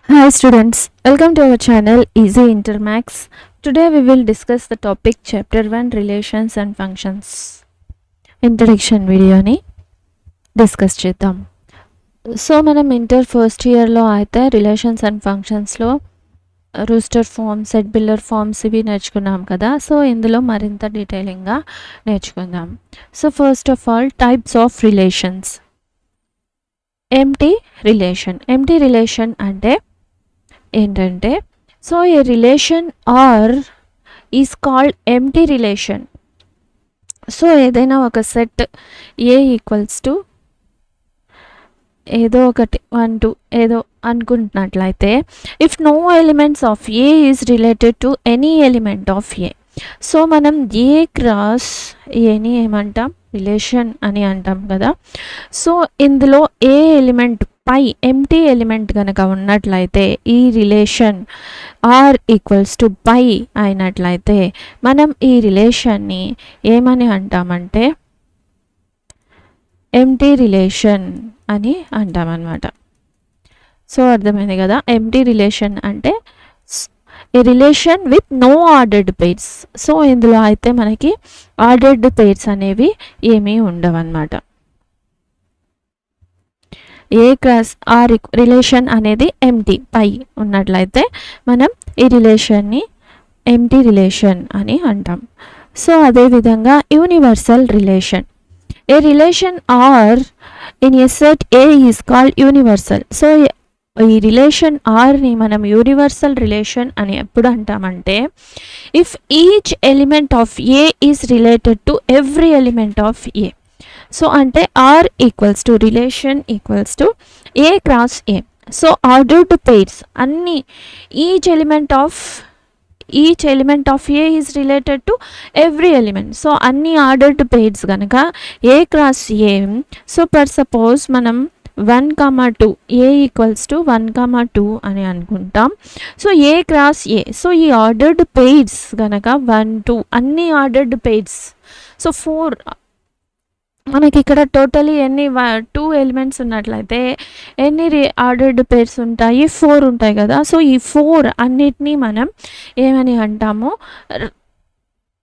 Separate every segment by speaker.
Speaker 1: Hi students, welcome to our channel Easy Intermax. Today we will discuss the topic Chapter 1 Relations and Functions. Introduction video ni discuss చేద్దాం. So మనం inter first ఇయర్లో అయితే relations and ఫంక్షన్స్లో roster form, set builder forms ఇవి నేర్చుకున్నాం కదా. So ఇందులో మరింత డీటెయిలింగ్గా నేర్చుకుందాం. So first of all types of relations. Empty relation అంటే ఏంటంటే, so a relation R is called empty relation. So ఏదైనా ఒక సెట్ ఏ ఈక్వల్స్ టు ఏదో ఒకటి 1 2 ఏదో అనుకుంటున్నట్లయితే, if no elements of A is related to any element of A, so మనం A cross ఏని ఏమంటాం, రిలేషన్ అని అంటాం కదా. సో ఇందులో ఏ ఎలిమెంట్ పై ఎంటీ ఎలిమెంట్ కనుక ఉన్నట్లయితే, ఈ relation R equals to phi అయినట్లయితే మనం ఈ రిలేషన్ని ఏమని అంటామంటే ఎంటీ రిలేషన్ అని అంటామన్నమాట. సో అర్థమైంది కదా, ఎంటీ రిలేషన్ అంటే a relation with no ordered pairs. So ఇందులో అయితే మనకి ఆర్డర్డ్ పెయిర్స్ అనేవి ఏమీ ఉండవన్నమాట. ఏ క్రాస్ ఆర్ రిలేషన్ అనేది ఎంటీ పై ఉన్నట్లయితే మనం ఈ రిలేషన్ని ఎంటీ రిలేషన్ అని అంటాం. సో అదేవిధంగా universal relation. A relation R in a set A is called universal. So ఈ రిలేషన్ ఆర్ని మనం యూనివర్సల్ రిలేషన్ అని ఎప్పుడు అంటామంటే, if each element of A is related to every element of A. So అంటే R equals to relation equals to A cross A. So ordered pairs అన్ని each element of A is related to every element. So అన్ని ordered pairs కనుక A cross A. So per suppose మనం 1, 2 ఏ equals to 1, 2 అని అనుకుంటాం. So A cross A. So ఈ ordered pairs కనుక 1 2 అన్ని ordered pairs. So 4 మనకి ఇక్కడ టోటలీ ఎన్ని 2 ఎలిమెంట్స్ ఉన్నట్లయితే ఎన్ని ఆర్డర్డ్ పెయిర్స్ ఉంటాయి, 4 ఉంటాయి కదా. సో ఈ 4 అన్నిటినీ మనం ఏమని అంటాము,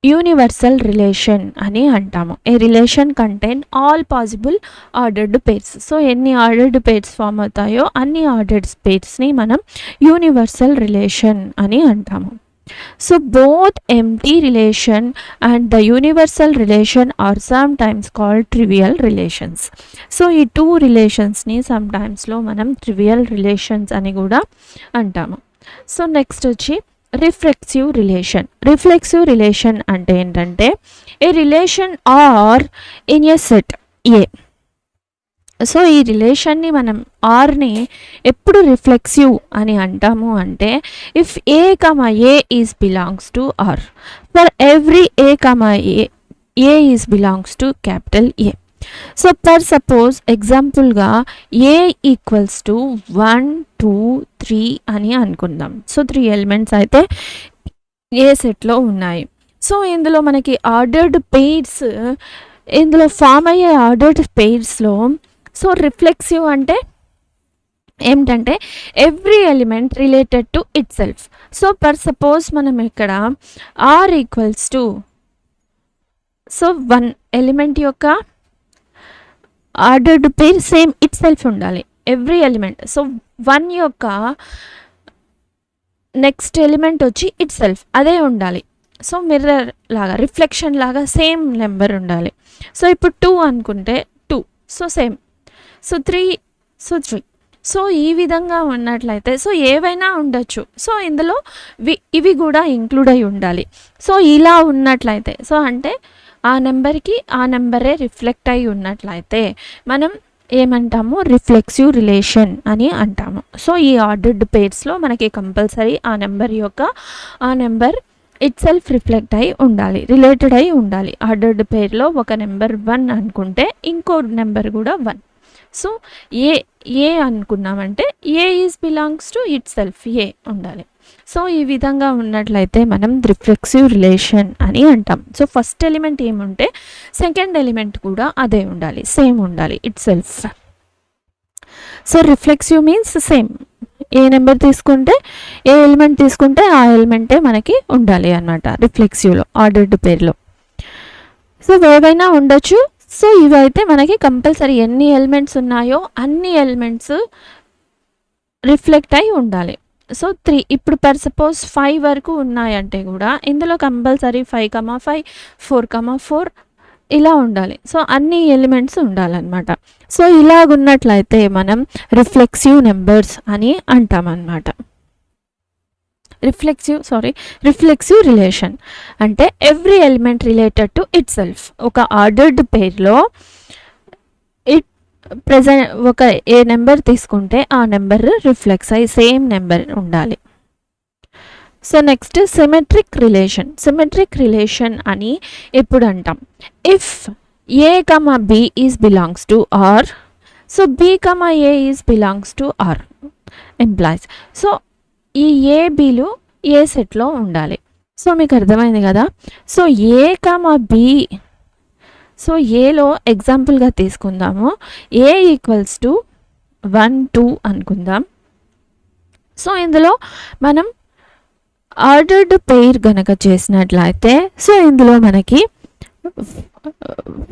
Speaker 1: యూనివర్సల్ రిలేషన్ అని అంటాము. A relation contain all possible ordered pairs. So ఎన్ని ఆర్డర్డ్ పెయిర్స్ ఫామ్ అవుతాయో అన్ని ఆర్డర్డ్ పెయిర్స్ని మనం యూనివర్సల్ రిలేషన్ అని అంటాము. So both empty relation and the universal relation are sometimes called trivial relations. So ఈ 2 relationsని sometimes-లో మనం trivial relations అని కూడా అంటాము. సో నెక్స్ట్ వచ్చి రిఫ్లెక్సివ్ రిలేషన్ అంటే ఏంటంటే, a relation R in a set A. So ఈ రిలేషన్ని మనం ఆర్ని ఎప్పుడు రిఫ్లెక్సివ్ అని అంటాము అంటే, if A comma a is belongs to R, for every a comma a is belongs to capital A. So per suppose ఎగ్జాంపుల్గా ఏ ఈక్వల్స్ టు 1 2 3 అని అనుకుందాం. సో 3 ఎలిమెంట్స్ అయితే ఏ సెట్లో ఉన్నాయి. సో ఇందులో మనకి ఆర్డర్డ్ పెయిర్స్, ఇందులో ఫామ్ అయ్యే ఆర్డర్డ్ పెయిర్స్లో సో రిఫ్లెక్సివ్ అంటే ఏమిటంటే every element related to itself. So per suppose మనం ఇక్కడ R equals to, so 1 element యొక్క ordered pair same itself ఉండాలి, ఎవ్రీ ఎలిమెంట్. సో 1 యొక్క నెక్స్ట్ ఎలిమెంట్ వచ్చి ఇట్ సెల్ఫ్ అదే ఉండాలి. సో మిర్రర్ లాగా, రిఫ్లెక్షన్ లాగా సేమ్ నెంబర్ ఉండాలి. సో ఇప్పుడు 2 అనుకుంటే 2, so same. So 3, so 3. So ఈ విధంగా ఉన్నట్లయితే సో ఏవైనా ఉండొచ్చు. సో ఇందులో ఇవి కూడా ఇంక్లూడ్ అయి ఉండాలి. సో ఇలా ఉన్నట్లయితే, సో అంటే ఆ నెంబర్కి ఆ నెంబరే రిఫ్లెక్ట్ అయి ఉన్నట్లయితే మనం ఏమంటాము, రిఫ్లెక్సివ్ రిలేషన్ అని అంటాము. సో ఈ ఆర్డర్డ్ పెయిర్స్లో మనకి కంపల్సరీ ఆ నెంబర్ ఇట్ సెల్ఫ్ రిఫ్లెక్ట్ అయి ఉండాలి, రిలేటెడ్ అయి ఉండాలి. ఆర్డర్డ్ పెయిర్లో ఒక నెంబర్ 1 అనుకుంటే ఇంకో నెంబర్ కూడా 1. సో ఏ అనుకున్నామంటే A is belongs to itself A ఉండాలి. సో ఈ విధంగా ఉన్నట్లయితే మనం రిఫ్లెక్సివ్ రిలేషన్ అని అంటాం. సో ఫస్ట్ ఎలిమెంట్ ఏముంటే సెకండ్ ఎలిమెంట్ కూడా అదే ఉండాలి, సేమ్ ఉండాలి, it self. So reflexive means same, A number తీసుకుంటే ఏ ఎలిమెంట్ తీసుకుంటే ఆ ఎలిమెంటే మనకి ఉండాలి అన్నమాట రిఫ్లెక్సివ్లో ఆర్డర్డ్ పేర్లో. సో ఏవైనా ఉండొచ్చు. సో ఇవైతే మనకి కంపల్సరీ ఎన్ని ఎలిమెంట్స్ ఉన్నాయో అన్ని ఎలిమెంట్స్ రిఫ్లెక్ట్ అయి ఉండాలి. సో 3 ఇప్పుడు పర్ సపోజ్ 5 వరకు ఉన్నాయంటే కూడా ఇందులో కంపల్సరీ 5,5 4,4 ఇలా ఉండాలి. సో అన్ని ఎలిమెంట్స్ ఉండాలన్నమాట. సో ఇలాగున్నట్లయితే మనం రిఫ్లెక్సివ్ నెంబర్స్ అని అంటామన్నమాట. రిఫ్లెక్సివ్ రిలేషన్ అంటే every element related to itself. ఒక ఆర్డర్డ్ పేర్లో ఒక ఏ నెంబర్ తీసుకుంటే ఆ నెంబర్ రిఫ్లెక్స్ అయ్యి సేమ్ నెంబర్ ఉండాలి. సో నెక్స్ట్ సిమెట్రిక్ రిలేషన్ అని ఎప్పుడు అంటాం? If A comma B is belongs to R, so b comma a is belongs to R implies. So ఈ ఏ బిలు ఏ సెట్లో ఉండాలి. సో మీకు అర్థమైంది కదా. సో ఏ కమా బి, సో ఏలో ఎగ్జాంపుల్గా తీసుకుందాము. ఏ ఈక్వల్స్ టు 1 2 అనుకుందాం. సో ఇందులో మనం ఆర్డర్డ్ పెయిర్ గనక చేసినట్లయితే సో ఇందులో మనకి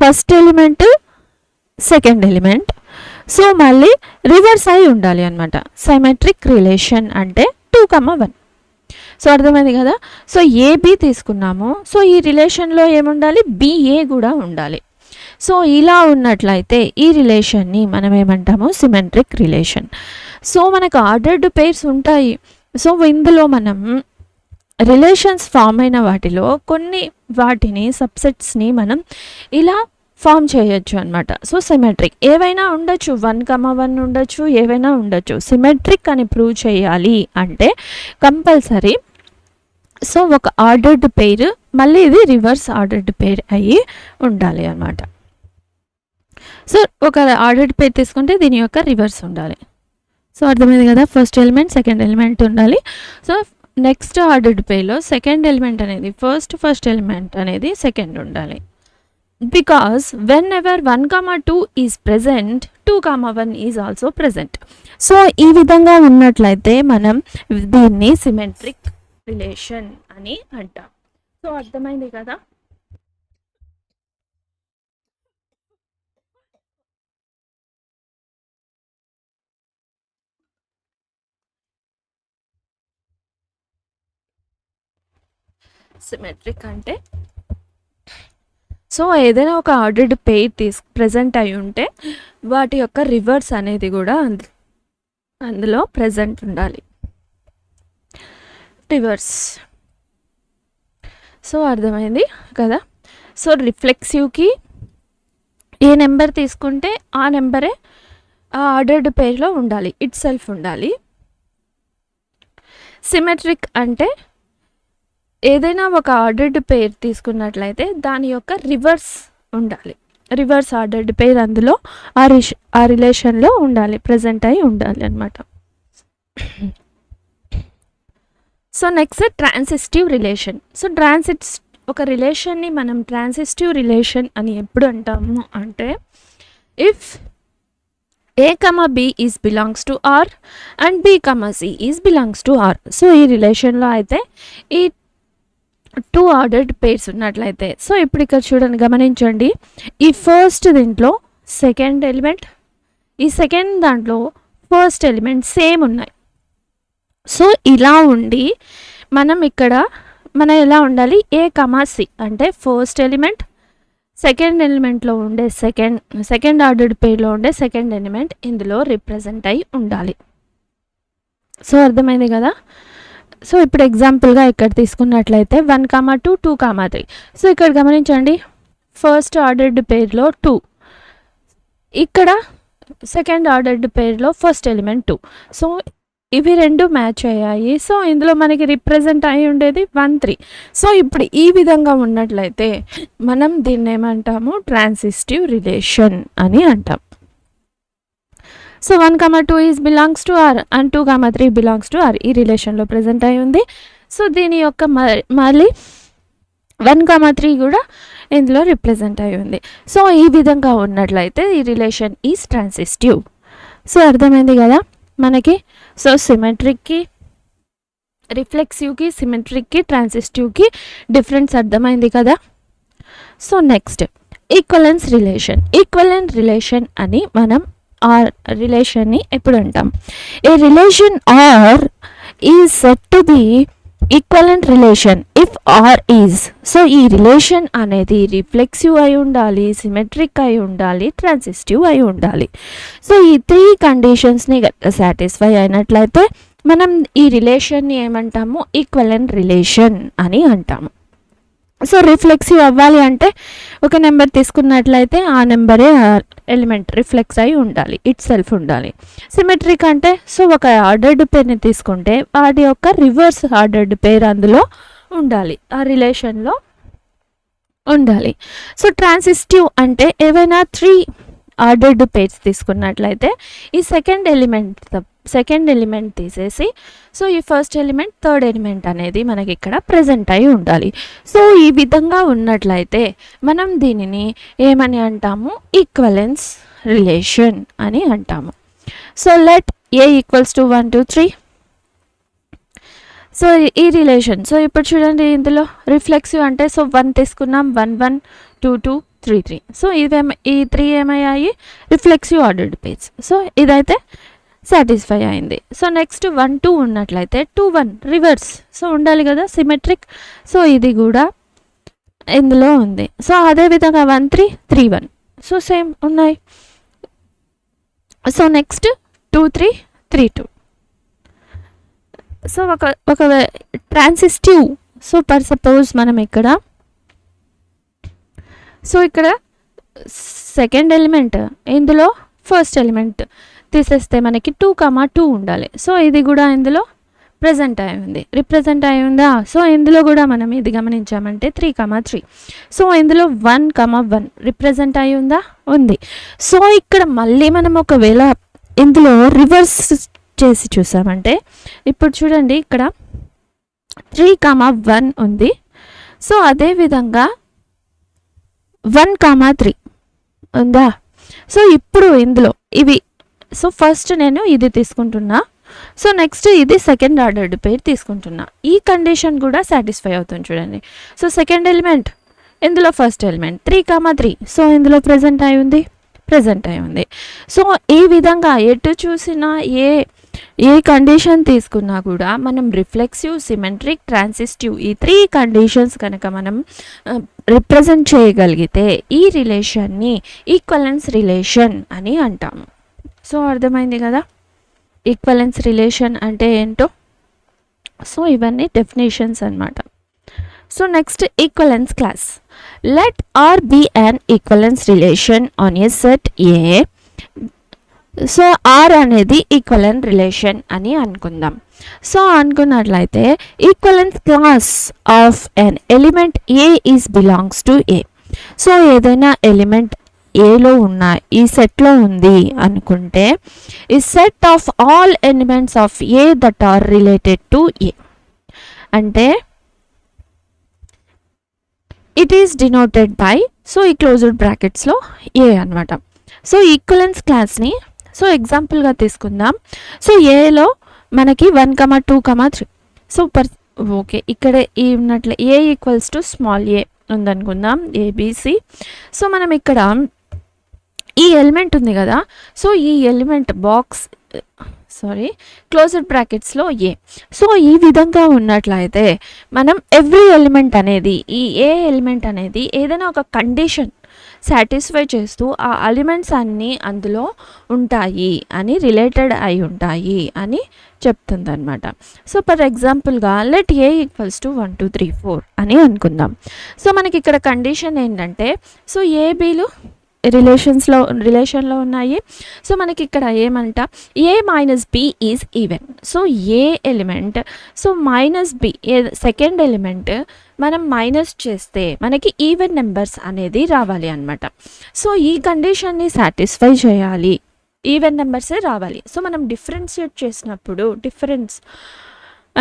Speaker 1: first element second element so మళ్ళీ రివర్స్ అయి ఉండాలి అనమాట. సిమెట్రిక్ రిలేషన్ అంటే 2,1. సో అర్థమైంది కదా. సో ఏబి తీసుకున్నాము. సో ఈ రిలేషన్లో ఏముండాలి? బిఏ కూడా ఉండాలి. సో ఇలా ఉన్నట్లయితే ఈ రిలేషన్ని మనం ఏమంటాము? Symmetric relation. సో మనకు ఆర్డర్డ్ పెయిర్స్ ఉంటాయి. సో ఇందులో మనం రిలేషన్స్ ఫామ్ అయిన వాటిలో కొన్ని వాటిని సబ్సెట్స్ని మనం ఇలా ఫామ్ చేయొచ్చు అనమాట. సో సిమెట్రిక్ ఏవైనా ఉండొచ్చు, 1,1 ఉండొచ్చు, ఏవైనా ఉండొచ్చు. సిమెట్రిక్ అని ప్రూవ్ చేయాలి అంటే కంపల్సరీ సో ఒక ఆర్డర్డ్ పెయిర్ మళ్ళీ ఇది రివర్స్ ఆర్డర్డ్ పెయిర్ అయ్యి ఉండాలి అన్నమాట. సో ఒక ఆర్డర్డ్ పెయిర్ తీసుకుంటే దీని యొక్క రివర్స్ ఉండాలి. సో అర్థమైంది కదా. ఫస్ట్ ఎలిమెంట్ సెకండ్ ఎలిమెంట్ ఉండాలి. సో నెక్స్ట్ ఆర్డర్డ్ పెయిర్లో సెకండ్ ఎలిమెంట్ అనేది ఫస్ట్ ఎలిమెంట్ అనేది సెకండ్ ఉండాలి. Because whenever 1,2 is present 2,1 is also present. So ఈ విధంగా ఉన్నట్లయితే మనం దీన్ని సిమెట్రిక్ రిలేషన్ అని అంటాం. సో అర్థమైంది కదా. సిమెట్రిక్ అంటే సో ఏదైనా ఒక ఆర్డర్డ్ పెయిర్ ప్రెజెంట్ అయి ఉంటే వాటి యొక్క రివర్స్ అనేది కూడా అందులో ప్రెజెంట్ ఉండాలి. రివర్స్. సో అర్థమైంది కదా. సో రిఫ్లెక్సివ్కి ఏ నెంబర్ తీసుకుంటే ఆ నెంబరే ఆ ఆర్డర్డ్ పెయిర్లో ఉండాలి, ఇట్ సెల్ఫ్ ఉండాలి. సిమెట్రిక్ అంటే ఏదైనా ఒక ఆర్డర్డ్ పెయిర్ తీసుకున్నట్లయితే దాని యొక్క రివర్స్ ఉండాలి. రివర్స్ ఆర్డర్డ్ పెయిర్ అందులో ఆ రిలేషన్లో ఉండాలి, ప్రజెంట్ అయి ఉండాలి అన్నమాట. So next transitive relation. So ఒక రిలేషన్ని మనం ట్రాన్సిస్టివ్ రిలేషన్ అని ఎప్పుడు అంటాము అంటే if A comma B is belongs to R and B comma C is belongs to R. So ఈ రిలేషన్లో అయితే ఈ 2 ఆర్డర్డ్ పెయిర్స్ ఉన్నట్లయితే సో ఇప్పుడు ఇక్కడ చూడండి, గమనించండి. ఈ ఫస్ట్ దీంట్లో సెకండ్ ఎలిమెంట్, ఈ సెకండ్ దాంట్లో ఫస్ట్ ఎలిమెంట్ సేమ్ ఉన్నాయి. సో ఇలా ఉండి మనం ఇక్కడ ఎలా ఉండాలి? ఏ కమా సి అంటే ఫస్ట్ ఎలిమెంట్ సెకండ్ ఎలిమెంట్లో ఉండే సెకండ్ ఆర్డర్డ్ పెయిర్లో ఉండే సెకండ్ ఎలిమెంట్ ఇందులో రిప్రజెంట్ అయి ఉండాలి. సో అర్థమైంది కదా. సో ఇప్పుడు ఎగ్జాంపుల్గా ఇక్కడ తీసుకున్నట్లయితే 1,2 2,3. సో ఇక్కడ గమనించండి, ఫస్ట్ ఆర్డర్డ్ పెయిర్లో 2, ఇక్కడ సెకండ్ ఆర్డర్డ్ పెయిర్లో ఫస్ట్ ఎలిమెంట్ 2. సో ఇవి రెండు మ్యాచ్ అయ్యాయి. సో ఇందులో మనకి రిప్రజెంట్ అయి ఉండేది 1 3. సో ఇప్పుడు ఈ విధంగా ఉన్నట్లయితే మనం దీన్ని ఏమంటాము? ట్రాన్సిస్టివ్ రిలేషన్ అని అంటాం. So 1,2 is belongs to R and 2,3 belongs to R. ఈ రిలేషన్లో ప్రజెంట్ అయి ఉంది. సో దీని యొక్క మళ్ళీ 1,3 కూడా ఇందులో రిప్రజెంట్ అయి ఉంది. సో ఈ విధంగా ఉన్నట్లయితే ఈ రిలేషన్ ఈజ్ ట్రాన్సిస్టివ్. సో అర్థమైంది కదా. మనకి. సో సిమెట్రిక్కి, రిఫ్లెక్సివ్కి, సిమెట్రిక్కి, ట్రాన్సిస్టివ్కి డిఫరెన్స్ అర్థమైంది కదా. So next equivalence relation. Equivalent relation అని మనం ఆ రిలేషన్ని ఎప్పుడు అంటాం? A relation R is said to be equivalent relation if R is. So ఈ రిలేషన్ అనేది రిఫ్లెక్సివ్ అయి ఉండాలి, సిమెట్రిక్ అయి ఉండాలి, ట్రాన్సిస్టివ్ అయి ఉండాలి. సో ఈ 3 కండిషన్స్ని సాటిస్ఫై అయినట్లయితే మనం ఈ రిలేషన్ని ఏమంటాము? ఈక్వలెంట్ రిలేషన్ అని అంటాము. సో రిఫ్లెక్సివ్ అవ్వాలి అంటే ఒక నెంబర్ తీసుకున్నట్లయితే ఆ నెంబరే ఎలిమెంట్ రిఫ్లెక్స్ అయి ఉండాలి, ఇట్ సెల్ఫ్ ఉండాలి. సిమెట్రిక్ అంటే సో ఒక ఆర్డర్డ్ పేర్ని తీసుకుంటే వాటి యొక్క రివర్స్ ఆర్డర్డ్ పేర్ అందులో ఉండాలి, ఆ రిలేషన్లో ఉండాలి. సో ట్రాన్సిస్టివ్ అంటే ఏవైనా 3 ఆర్డర్డ్ పేర్స్ తీసుకున్నట్లయితే ఈ సెకండ్ ఎలిమెంట్ తీసేసి సో ఈ ఫస్ట్ ఎలిమెంట్, థర్డ్ ఎలిమెంట్ అనేది మనకి ఇక్కడ ప్రజెంట్ అయి ఉండాలి. సో ఈ విధంగా ఉన్నట్లయితే మనం దీనిని ఏమని అంటాము? ఈక్వలెన్స్ రిలేషన్ అని అంటాము. So let A equals to 1 2 3. So ఈ రిలేషన్, సో ఇప్పుడు చూడండి ఇందులో రిఫ్లెక్సివ్ అంటే సో 1 తీసుకున్నాం, 1 1 2 2 3 3. సో ఈ 3 ఏమయ్యాయి? Reflexive ordered pairs. సో ఇదైతే సాటిస్ఫై అయింది. సో నెక్స్ట్ 1 2 ఉన్నట్లయితే 2 1 రివర్స్, సో ఉండాలి కదా సిమెట్రిక్. సో ఇది కూడా ఇందులో ఉంది. సో అదేవిధంగా 1 3 3 1, సో సేమ్ ఉన్నాయి. So next 2 3 3 2. సో ఒక ట్రాన్సిస్టివ్, సో పర్ సపోజ్ మనం ఇక్కడ సో ఇక్కడ సెకండ్ ఎలిమెంట్, ఇందులో ఫస్ట్ ఎలిమెంట్ తీసేస్తే మనకి 2 2 ఉండాలి. సో ఇది కూడా ఇందులో ప్రజెంట్ అయి ఉంది, రిప్రజెంట్ అయి ఉందా? సో ఇందులో కూడా మనం ఇది గమనించామంటే 3 3. సో ఇందులో 1 1 రిప్రజెంట్ అయి ఉందా? ఉంది. సో ఇక్కడ మళ్ళీ మనం ఒకవేళ ఇందులో రివర్స్ చేసి చూసామంటే ఇప్పుడు చూడండి ఇక్కడ 3 1 ఉంది. సో అదేవిధంగా 1 3 ఉందా? సో ఇప్పుడు ఇందులో ఇవి, సో ఫస్ట్ నేను ఇది తీసుకుంటున్నా, సో నెక్స్ట్ ఇది సెకండ్ ఆర్డర్డ్ పేర్ తీసుకుంటున్నా. ఈ కండిషన్ కూడా సాటిస్ఫై అవుతుంది చూడండి. సో సెకండ్ ఎలిమెంట్, ఇందులో ఫస్ట్ ఎలిమెంట్ 3 3, సో ఇందులో ప్రజెంట్ అయి ఉంది. సో ఈ విధంగా ఎటు చూసినా ఏ కండిషన్ తీసుకున్నా కూడా మనం రిఫ్లెక్సివ్, సిమెట్రిక్, ట్రాన్సిస్టివ్ ఈ 3 కండిషన్స్ కనుక మనం రిప్రజెంట్ చేయగలిగితే ఈ రిలేషన్ని ఈక్వలెన్స్ రిలేషన్ అని అంటాము. సో అర్థమైంది కదా ఈక్వలెన్స్ రిలేషన్ అంటే ఏంటో. సో ఇవన్నీ డెఫినేషన్స్ అన్నమాట. So next equivalence class. Let R be an equivalence relation on a set A. So R అనేది ఈక్వలెంట్ రిలేషన్ అని అనుకుందాం. సో అనుకున్నట్లయితే equivalence class of an element A is belongs to A. So ఏదైనా element ఏలో ఉన్న ఈ సెట్లో ఉంది అనుకుంటే ఈ set of all elements of A that are related to A అంటే it is denoted by, so ఈ క్లోజ్డ్ బ్రాకెట్స్లో ఏ అనమాట. సో ఈక్వలెన్స్ క్లాస్ని సో ఎగ్జాంపుల్గా తీసుకుందాం. సో ఏలో మనకి 1 2 3. సో ఓకే ఇక్కడ ఈ ఉన్నట్లే ఏ ఈక్వల్స్ టు స్మాల్ ఏ ఉందనుకుందాం, ఏబిసి. సో మనం ఇక్కడ ఈ ఎలిమెంట్ ఉంది కదా, సో ఈ ఎలిమెంట్ క్లోజ్డ్ బ్రాకెట్స్లో ఏ. సో ఈ విధంగా ఉన్నట్లయితే మనం ఎవ్రీ ఎలిమెంట్ అనేది, ఈ ఏ ఎలిమెంట్ అనేది ఏదైనా ఒక కండిషన్ సాటిస్ఫై చేస్తూ ఆ ఎలిమెంట్స్ అన్నీ అందులో ఉంటాయి అని, రిలేటెడ్ అయి ఉంటాయి అని చెప్తుంది అనమాట. సో ఫర్ ఎగ్జాంపుల్గా లెట్ ఏ ఈక్వల్స్ టు 1 2 3 4 అని అనుకుందాం. సో మనకి ఇక్కడ కండిషన్ ఏంటంటే సో ఏబీలు రిలేషన్లో ఉన్నాయి. సో మనకి ఇక్కడ ఏమంట A minus B is even. So A element, so minus B second element మనం మైనస్ చేస్తే మనకి ఈవెన్ నెంబర్స్ అనేది రావాలి అనమాట. సో ఈ కండిషన్ని సాటిస్ఫై చేయాలి, ఈవెన్ నెంబర్సే రావాలి. సో మనం డిఫరెన్షియేట్ చేసినప్పుడు డిఫరెన్స్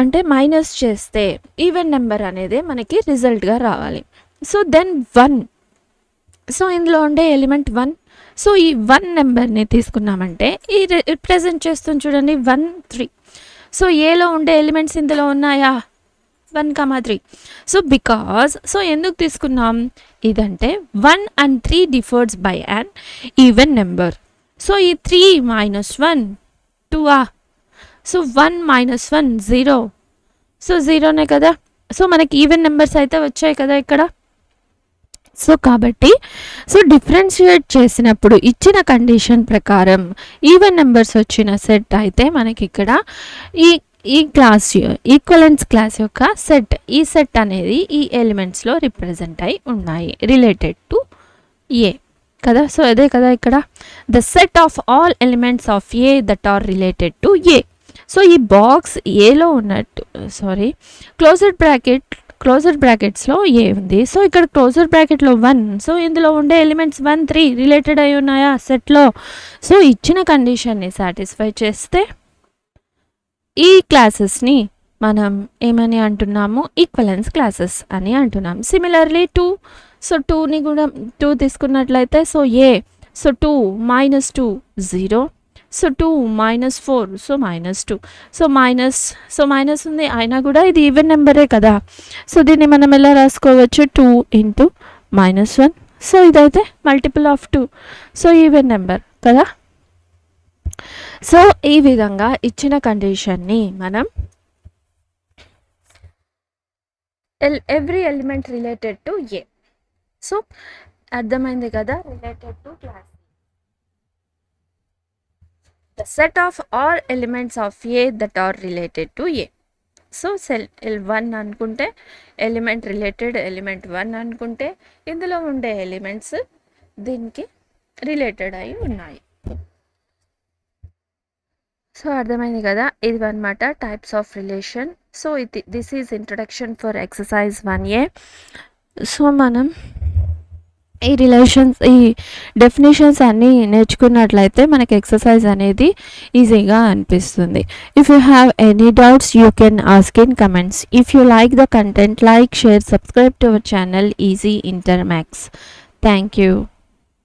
Speaker 1: అంటే మైనస్ చేస్తే ఈవెన్ నెంబర్ అనేది మనకి రిజల్ట్గా రావాలి. సో దెన్ 1, సో ఇందులో ఉండే ఎలిమెంట్ 1, సో ఈ 1 నెంబర్ని తీసుకున్నామంటే ఈ రిప్రజెంట్ చేస్తుంది చూడండి 1 3. సో ఏలో ఉండే ఎలిమెంట్స్ ఇందులో ఉన్నాయా 1, 3. సో బికాజ్ సో ఎందుకు తీసుకున్నాం ఇదంటే 1 and 3 differs by an even number. So ఈ 3 minus 1 2. So 1 minus 1 0. సో 0నే కదా. సో మనకి ఈవెన్ నెంబర్స్ అయితే వచ్చాయి కదా ఇక్కడ. సో కాబట్టి సో డిఫరెన్షియేట్ చేసినప్పుడు ఇచ్చిన కండిషన్ ప్రకారం ఈవెన్ నెంబర్స్ వచ్చిన సెట్ అయితే మనకి ఇక్కడ ఈ క్లాస్ ఈక్వలెన్స్ క్లాస్ యొక్క సెట్, ఈ సెట్ అనేది ఈ ఎలిమెంట్స్లో రిప్రజెంట్ అయి ఉన్నాయి రిలేటెడ్ టు ఏ కదా. సో అదే కదా ఇక్కడ the set of all elements of A that are related to A. So ఈ బాక్స్ ఏలో ఉన్నట్టు క్లోజర్ బ్రాకెట్స్లో ఏ ఉంది. సో ఇక్కడ క్లోజర్ బ్రాకెట్లో 1. సో ఇందులో ఉండే ఎలిమెంట్స్ 1 3 రిలేటెడ్ అయి ఉన్నాయా సెట్లో. సో ఇచ్చిన కండిషన్ని సాటిస్ఫై చేస్తే ఈ క్లాసెస్ని మనం ఏమని అంటున్నాము ఈక్వలెన్స్ క్లాసెస్ అని అంటున్నాం. సిమిలర్లీ 2. సో 2ని కూడా 2 తీసుకున్నట్లయితే so A. So 2 minus 2 0. So 2 minus 4 so -2. So minus ఉంది అయినా కూడా ఇది ఈవెన్ నెంబరే కదా. సో దీన్ని మనం ఎలా రాసుకోవచ్చు 2 into -1. సో ఇదైతే multiple of 2. So even number కదా. సో ఈ విధంగా ఇచ్చిన కండిషన్ని మనం every element related to A. So అర్థమైంది కదా related to class the set of all elements of A that are related to A. So cell 1 అనుకుంటే element related element 1 అనుకుంటే ఇందులో ఉండే ఎలిమెంట్స్ దీనికి రిలేటెడ్ అయి ఉన్నాయి. సో అర్థమైంది కదా ఇది అన్నమాట types of relation. So this is introduction for exercise 1A. So మనం ఈ రిలేషన్స్ ఈ డెఫినేషన్స్ అన్నీ నేర్చుకున్నట్లయితే మనకి ఎక్సర్సైజ్ అనేది ఈజీగా అనిపిస్తుంది. If you have any doubts you can ask in comments. If you like the content like share subscribe to our channel easy inter maths. Thank you.